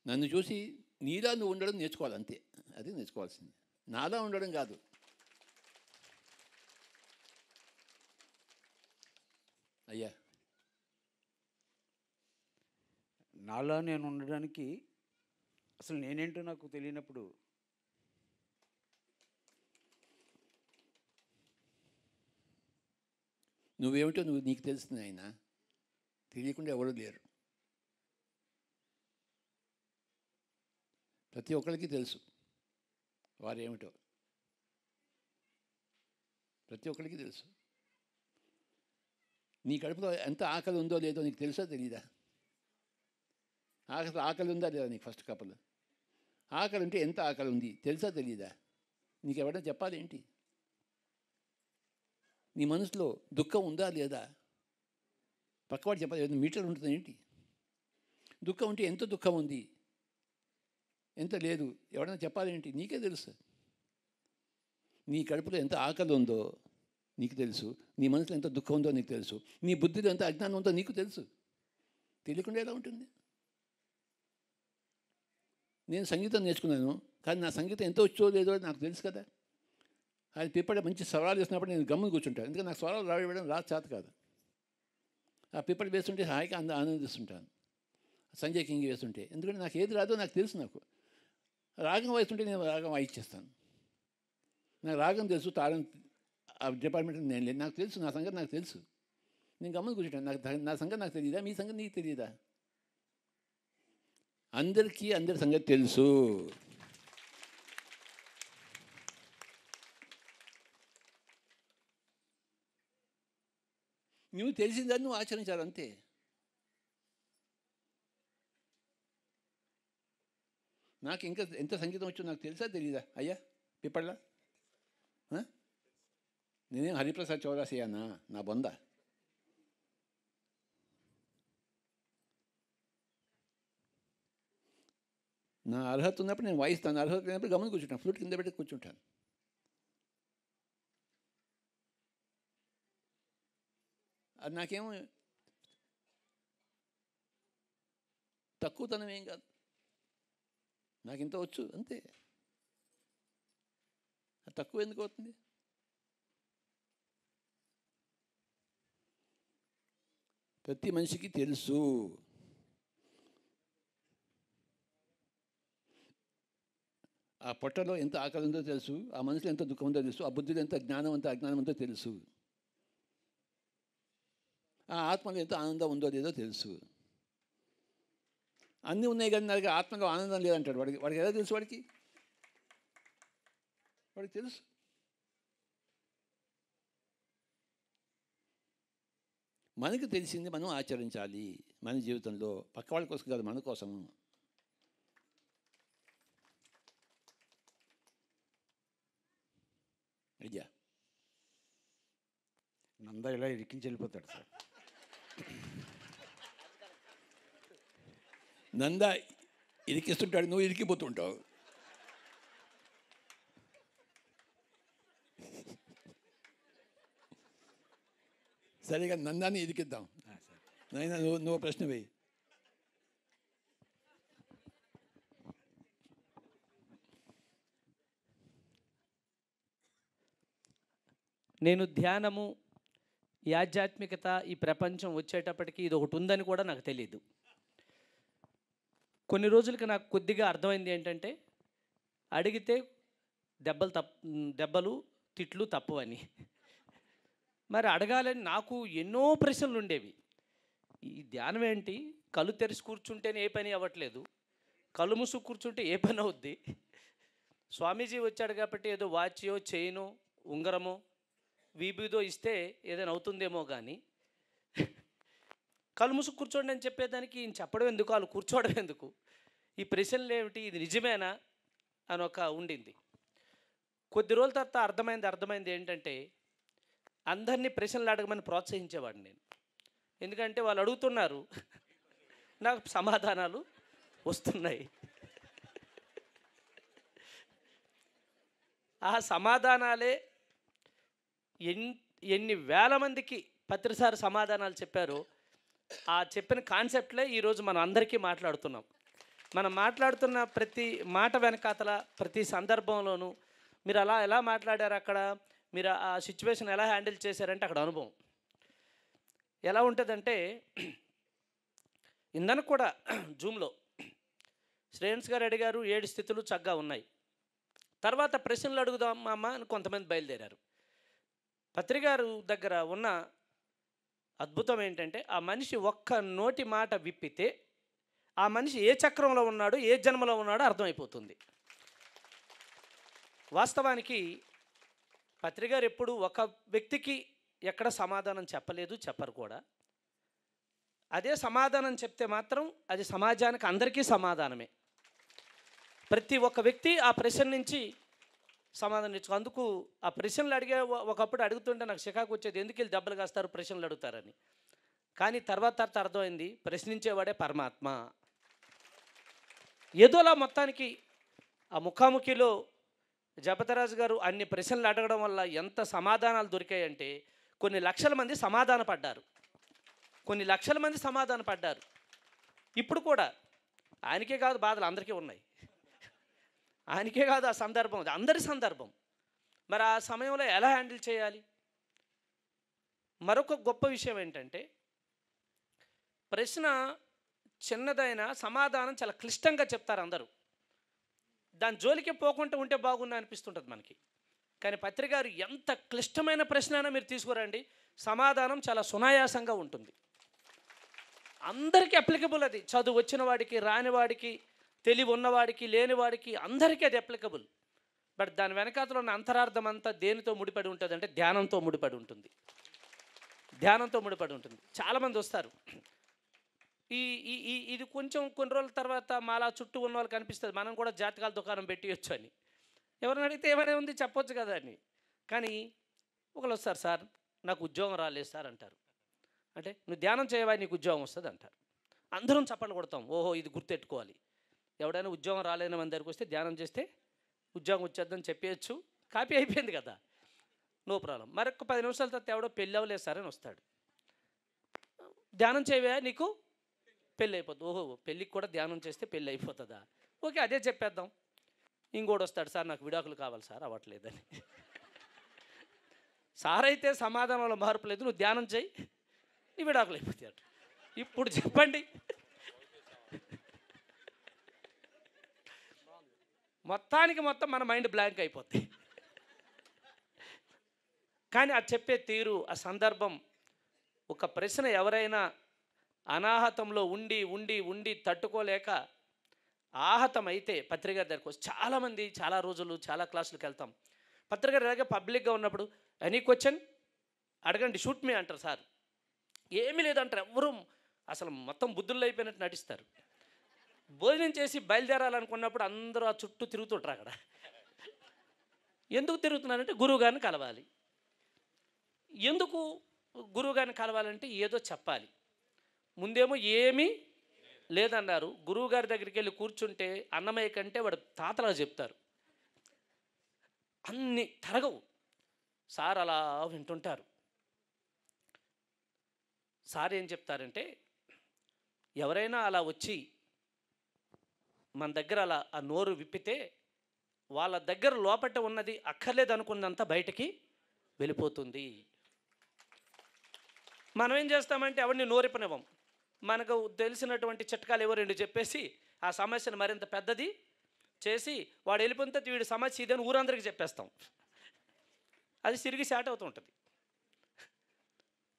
నన్ను చూసి నీలా నువ్వు ఉండడం నేర్చుకోవాలి అంతే, అది నేర్చుకోవాల్సింది, నాలా ఉండడం కాదు. అయ్యా నాలా నేను ఉండడానికి అసలు నేనేంటో నాకు తెలియనప్పుడు నువ్వేమిటో నీకు తెలుస్తుంది. ఆయన తెలియకుండా ఎవరు లేరు, ప్రతి ఒక్కరికి తెలుసు వారేమిటో, ప్రతి ఒక్కరికి తెలుసు. నీ కడుపులో ఎంత ఆకలి ఉందో లేదో నీకు తెలుసా తెలీదా? ఆకలి ఉందా లేదా నీకు? ఫస్ట్ కప్పులు ఆకలి ఉంటే ఎంత ఆకలి ఉంది తెలుసా తెలీదా? నీకు ఎవరైనా చెప్పాలి ఏంటి? నీ మనసులో దుఃఖం ఉందా లేదా పక్కవాడు చెప్పాలి. ఏదైనా మీటర్ ఉంటుంది ఏంటి? దుఃఖం ఉంటే ఎంత దుఃఖం ఉంది ఎంత లేదు ఎవరైనా చెప్పాలేంటి? నీకే తెలుసు. నీ కడుపులో ఎంత ఆకలి ఉందో నీకు తెలుసు, నీ మనసులో ఎంత దుఃఖం ఉందో నీకు తెలుసు, నీ బుద్ధిలో ఎంత అజ్ఞానం ఉందో నీకు తెలుసు. తెలియకుండా ఎలా ఉంటుంది? నేను సంగీతం నేర్చుకున్నాను, కానీ నా సంగీతం ఎంత వచ్చో లేదో నాకు తెలుసు కదా. ఆయన పిప్పటి మంచి స్వరాలు వేసినప్పుడు నేను గమ్మున కూర్చుంటాను, ఎందుకంటే నాకు స్వరాలు రావడం చేత కాదు. ఆ పిప్పటి వేస్తుంటే హాయిగా ఆనందిస్తుంటాను. సంజయ్ కింగ్ వేస్తుంటే, ఎందుకంటే నాకు ఏది రాదో నాకు తెలుసు. నాకు రాగం వేస్తుంటే నేను రాగం వాయిచ్చేస్తాను, నాకు రాగం తెలుసు, తాళం ఆ డిపార్ట్మెంట్ నేను లేదు, నాకు తెలుసు, నా సంగతి నాకు తెలుసు. నేను గమని కూర్చుంటాను. నా సంగతి నాకు తెలియదా, మీ సంగతి నీకు తెలియదా? అందరికీ అందరి సంగతి తెలుసు. నువ్వు తెలిసిందని నువ్వు ఆచరించాలి అంతే. నాకు ఇంకా ఎంత సంగీతం వచ్చో నాకు తెలుసా తెలియదా అయ్యా పిప్పళ్ళ? నేనేం హరిప్రసాద్ చౌరాసియానా? నా బొంద. నా అర్హత ఉన్నప్పుడు నేను వాయిస్తాను, అర్హత లేనప్పుడు గమని కూర్చుంటాను, ఫ్లూట్ కింద పెట్టి కూర్చుంటాను. అది నాకేమో తక్కువతనం ఏం కాదు, నాకు ఇంత వచ్చు అంతే. అది తక్కువ ఎందుకు అవుతుంది? ప్రతి మనిషికి తెలుసు. ఆ పొట్టలో ఎంత ఆకలి ఉందో తెలుసు, ఆ మనసులో ఎంత దుఃఖం ఉందో తెలుసు, ఆ బుద్ధిలో ఎంత జ్ఞానం ఎంత అజ్ఞానం ఉందో తెలుసు, ఆ ఆత్మలో ఎంత ఆనందం ఉందో లేదో తెలుసు. అన్నీ ఉన్నాయి కానీ నాకు ఆత్మలో ఆనందం లేదంటాడు. వాడికి ఎలా తెలుసు? వాడికి తెలుసు. మనకు తెలిసింది మనం ఆచరించాలి మన జీవితంలో, పక్క వాళ్ళ కోసం కాదు, మన కోసము. అయ్యా నంద ఇలా ఇరికించి వెళ్ళిపోతాడు సార్. నంద ఇరికిస్తుంటాడు, నువ్వు ఇరికిపోతుంటావు. సరిగా నందాన్ని ఇరికిద్దాం. నైనా నువ్వు ప్రశ్న వేయి. నేను ధ్యానము, ఈ ఆధ్యాత్మికత, ఈ ప్రపంచం వచ్చేటప్పటికి ఇది ఒకటి ఉందని కూడా నాకు తెలియదు. కొన్ని రోజులకి నాకు కొద్దిగా అర్థమైంది ఏంటంటే, అడిగితే దెబ్బలు తిట్లు తప్పవని. మరి అడగాలని నాకు ఎన్నో ప్రశ్నలు ఉండేవి. ఈ ధ్యానం ఏంటి? కళ్ళు తెరిచి కూర్చుంటేనే ఏ పని అవ్వట్లేదు, కళ్ళు మూసు కూర్చుంటే ఏ పని అవుద్ది? స్వామీజీ వచ్చాడు కాబట్టి ఏదో వాచ్యో చైనో ఉంగరమో వీబీదో ఇస్తే ఏదైనా అవుతుందేమో కానీ కళ్ళు మూసు కూర్చోండి అని చెప్పేదానికి ఈయన చెప్పడం ఎందుకు, వాళ్ళు కూర్చోవడం ఎందుకు, ఈ ప్రశ్నలు ఏమిటి, ఇది నిజమేనా అని ఒక ఉండింది. కొద్ది రోజుల తర్వాత అర్థమైంది ఏంటంటే, అందరినీ ప్రశ్నలు అడగమని ప్రోత్సహించేవాడిని నేను. ఎందుకంటే వాళ్ళు అడుగుతున్నారు, నాకు సమాధానాలు వస్తున్నాయి. ఆ సమాధానాలే ఎన్ని వేల మందికి పత్రిసారి సమాధానాలు చెప్పారో, ఆ చెప్పిన కాన్సెప్ట్లే ఈరోజు మనం అందరికీ మాట్లాడుతున్నాం. మనం మాట్లాడుతున్న ప్రతి మాట వెనకాతల, ప్రతి సందర్భంలోనూ మీరు ఎలా మాట్లాడారు, అక్కడ మీరు ఆ సిచ్యువేషన్ ఎలా హ్యాండిల్ చేశారంటే అక్కడ అనుభవం ఎలా ఉంటుందంటే, ఇందన కూడా జూమ్లో శ్రేయన్స్ గారు అడిగారు, 7 స్థితులు చక్కగా ఉన్నాయి. తర్వాత ప్రశ్నలు అడుగుదాం అమ్మ అని కొంతమంది బయలుదేరారు. పత్రికారు దగ్గర ఉన్న అద్భుతం ఏంటంటే, ఆ మనిషి ఒక్క నోటి మాట విప్పితే ఆ మనిషి ఏ చక్రంలో ఉన్నాడో, ఏ జన్మలో ఉన్నాడో అర్థమైపోతుంది. వాస్తవానికి పత్రికారు ఎప్పుడు ఒక వ్యక్తికి ఎక్కడ సమాధానం చెప్పలేదు, చెప్పరు కూడా. అదే సమాధానం చెప్తే మాత్రం అది సమాజానికి అందరికీ సమాధానమే. ప్రతి ఒక్క వ్యక్తి ఆ ప్రశ్న నుంచి సమాధానం ఇచ్చు. అందుకు ఆ ప్రశ్నలు ఒకప్పుడు అడుగుతుంటే నాకు చికాకు వచ్చేది, ఎందుకు వీళ్ళు దెబ్బలు కాస్తారు, ప్రశ్నలు అడుగుతారని. కానీ తర్వాత అర్థమైంది, ప్రశ్నించేవాడే పరమాత్మ. ఏదోలా మొత్తానికి ఆ ముఖాముఖిలో జపతరాజు గారు అన్ని ప్రశ్నలు అడగడం వల్ల ఎంత సమాధానాలు దొరికాయంటే, కొన్ని లక్షల మంది సమాధాన పడ్డారు. ఇప్పుడు కూడా ఆయనకే కాదు బాధలు, అందరికీ ఉన్నాయి. ఆయనకే కాదు, ఆ సందర్భం అందరి సందర్భం. మరి ఆ సమయంలో ఎలా హ్యాండిల్ చేయాలి? మరొక గొప్ప విషయం ఏంటంటే, ప్రశ్న చిన్నదైన సమాధానం చాలా క్లిష్టంగా చెప్తారు అందరూ. దాని జోలికి పోకుండా ఉంటే బాగుంది అనిపిస్తుంటుంది మనకి. కానీ పత్రి గారు ఎంత క్లిష్టమైన ప్రశ్న అయినా మీరు తీసుకురండి, సమాధానం చాలా సునాయాసంగా ఉంటుంది. అందరికీ అప్లికబుల్ అది. చదువు వచ్చిన వాడికి, రానివాడికి, తెలివి ఉన్నవాడికి, లేనివాడికి, అందరికీ అది అప్లికబుల్. బట్ దాని వెనకాతలో ఉన్న అంతరార్థం అంతా దేనితో ముడిపడి ఉంటుంది అంటే ధ్యానంతో ముడిపడి ఉంటుంది. ధ్యానంతో ముడిపడి ఉంటుంది. చాలామంది వస్తారు, ఇది కొంచెం కొన్ని రోజుల తర్వాత మాలా చుట్టూ ఉన్న వాళ్ళకి అనిపిస్తుంది మనం కూడా జాతకాల దుకాణం పెట్టియొచ్చు అని. ఎవరిని అడిగితే ఏమైనా ఉంది చెప్పొచ్చు కదా అని. కానీ ఒకళ్ళు వస్తారు, సార్ నాకు ఉద్యోగం రాలేదు సార్ అంటారు. అంటే నువ్వు ధ్యానం చేయవా నీకు ఉద్యోగం వస్తుంది అంటారు. అందరం చప్పట్లు కొడతాం, ఓహో ఇది గుర్తెట్టుకోవాలి. ఎవడైనా ఉద్యోగం రాలేని మన దగ్గరికి వస్తే ధ్యానం చేస్తే ఉద్యోగం వచ్చేద్దని చెప్పేయచ్చు, కాపీ అయిపోయింది కదా, నో ప్రాబ్లం. మరొక 10 నిమిషాల తర్వాత ఎవడో పెళ్ళి అవ్వలేదు సార్ అని వస్తాడు, ధ్యానం చేయవా నీకు పెళ్ళి అయిపోతుంది. ఓహో పెళ్ళికి కూడా ధ్యానం చేస్తే పెళ్ళి అయిపోతుందా, ఓకే అదే చెప్పేద్దాం. ఇంకోటి వస్తాడు, సార్ నాకు విడాకులు కావాలి సార్ అవ్వట్లేదని. సార్ అయితే సమాధానంలో మార్పు లేదు, నువ్వు ధ్యానం చేయి నీ విడాకులు అయిపోతాయి. ఇప్పుడు చెప్పండి, మొత్తానికి మొత్తం మన మైండ్ బ్లాంక్ అయిపోద్ది. కానీ అది చెప్పే తీరు, ఆ సందర్భం, ఒక ప్రశ్న ఎవరైనా అనాహతంలో ఉండి ఉండి ఉండి తట్టుకోలేక ఆహతం అయితే పత్రిక దగ్గరికి వస్తే చాలామంది చాలా రోజులు చాలా క్లాసులకు వెళ్తాం. పత్రిక దగ్గర పబ్లిక్గా ఉన్నప్పుడు ఎనీ క్వశ్చన్ అడగండి షూట్ మీ అంటారు. సార్ ఏమీ లేదంటారు. ఎవరు అసలు మొత్తం బుద్ధుల్లో అయిపోయినట్టు నటిస్తారు. భోజనం చేసి బయలుదేరాలనుకున్నప్పుడు అందరూ ఆ చుట్టూ తిరుగుతుంటారు. అక్కడ ఎందుకు తిరుగుతున్నారంటే గురువు గారిని కలవాలి. ఎందుకు గురువు గారిని కలవాలంటే ఏదో చెప్పాలి. ముందేమో ఏమీ లేదన్నారు, గురువు గారి దగ్గరికి వెళ్ళి కూర్చుంటే అన్నమయ్య కంటే వాడు తాతలా చెప్తారు, అన్నీ తరగవు. సార్ అలా వింటుంటారు. సార్ ఏం చెప్తారంటే, ఎవరైనా అలా వచ్చి మన దగ్గర అలా ఆ నోరు విప్పితే వాళ్ళ దగ్గర లోపట ఉన్నది అక్కర్లేదు అనుకున్నంత బయటికి వెళ్ళిపోతుంది. మనం ఏం చేస్తామంటే ఎవరిని నోరిపనివ్వం. మనకు తెలిసినటువంటి చిట్కాలు ఏవో 2 చెప్పేసి ఆ సమస్యను మరింత పెద్దది చేసి వాడు వెళ్ళిపోతే వీడి సమస్య ఇదని ఊరందరికీ చెప్పేస్తాం. అది సిరిగి శాట్ అవుతూ ఉంటుంది.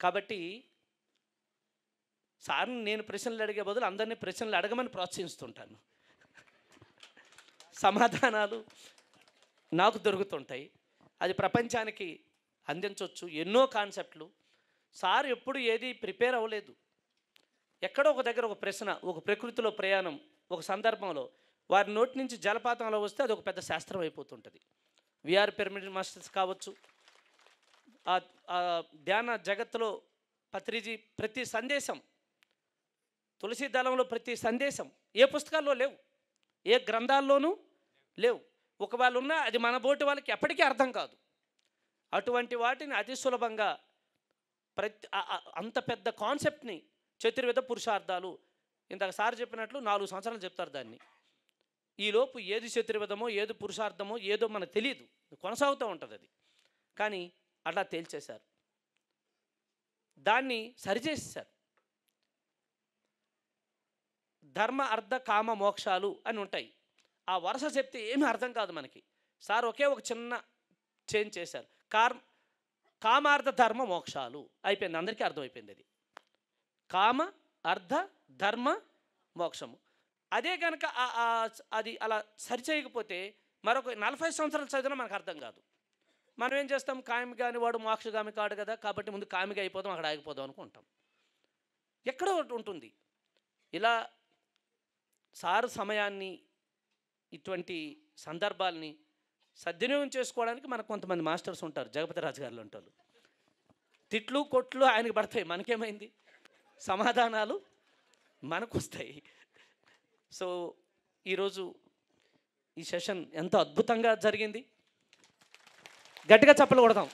కాబట్టి సార్ని నేను ప్రశ్నలు అడిగే బదులు అందరినీ ప్రశ్నలు అడగమని ప్రోత్సహిస్తుంటాను. సమాధానాలు నాకు దొరుకుతుంటాయి, అది ప్రపంచానికి అందించవచ్చు. ఎన్నో కాన్సెప్ట్లు. సార్ ఎప్పుడు ఏది ప్రిపేర్ అవ్వలేదు. ఎక్కడో ఒక దగ్గర ఒక ప్రశ్న, ఒక ప్రకృతిలో ప్రయాణం, ఒక సందర్భంలో వారి నోటి నుంచి జలపాతంలో వస్తే అది ఒక పెద్ద శాస్త్రం అయిపోతుంటుంది. విఆర్ పిరమిడ్ మాస్టర్స్ కావచ్చు, ఆ ధ్యాన జగత్తులో పత్రిజీ ప్రతి సందేశం, తులసి దళంలో ప్రతి సందేశం ఏ పుస్తకాల్లో లేవు, ఏ గ్రంథాల్లోనూ లేవు. ఒకవేళ ఉన్నా అది మన బోటి వాళ్ళకి ఎప్పటికీ అర్థం కాదు. అటువంటి వాటిని అతి సులభంగా అంత పెద్ద కాన్సెప్ట్ని చతుర్విధ పురుషార్థాలు, ఇందాక సార్ చెప్పినట్లు 4 సంవత్సరాలు చెప్తారు దాన్ని. ఈలోపు ఏది చతుర్విధమో ఏది పురుషార్థమో ఏదో మనకు తెలియదు, కొనసాగుతూ ఉంటుంది అది. కానీ అట్లా తేల్చేశారు, దాన్ని సరిచేసేశారు. ధర్మ అర్థ కామ మోక్షాలు అని ఉంటాయి. ఆ వరుస చెప్తే ఏమీ అర్థం కాదు మనకి. సార్ ఒకే ఒక చిన్న చేంజ్ చేశారు, కామార్థ ధర్మ మోక్షాలు అయిపోయింది, అందరికీ అర్థమైపోయింది. అది కామ అర్థ ధర్మ మోక్షము. అదే కనుక అది అలా సరిచేయకపోతే మరొక 40 సంవత్సరాలు చదివినా మనకు అర్థం కాదు. మనం ఏం చేస్తాం, కామి కాని వాడు మోక్షగామి కాడు కదా, కాబట్టి ముందు కామిగా అయిపోదాం, అక్కడ ఆగిపోదాం అనుకుంటాం. ఎక్కడో ఒకటి ఉంటుంది. ఇలా సారు సమయాన్ని, ఇటువంటి సందర్భాల్ని సద్వినియోగం చేసుకోవడానికి మనకు కొంతమంది మాస్టర్స్ ఉంటారు. జగపతి రాజు గారు ఉంటారు. తిట్లు కొట్లు ఆయనకి పడతాయి, మనకేమైంది, సమాధానాలు మనకు వస్తాయి. సో ఈరోజు ఈ సెషన్ ఎంతో అద్భుతంగా జరిగింది. గట్టిగా చప్పలు కొడదాం.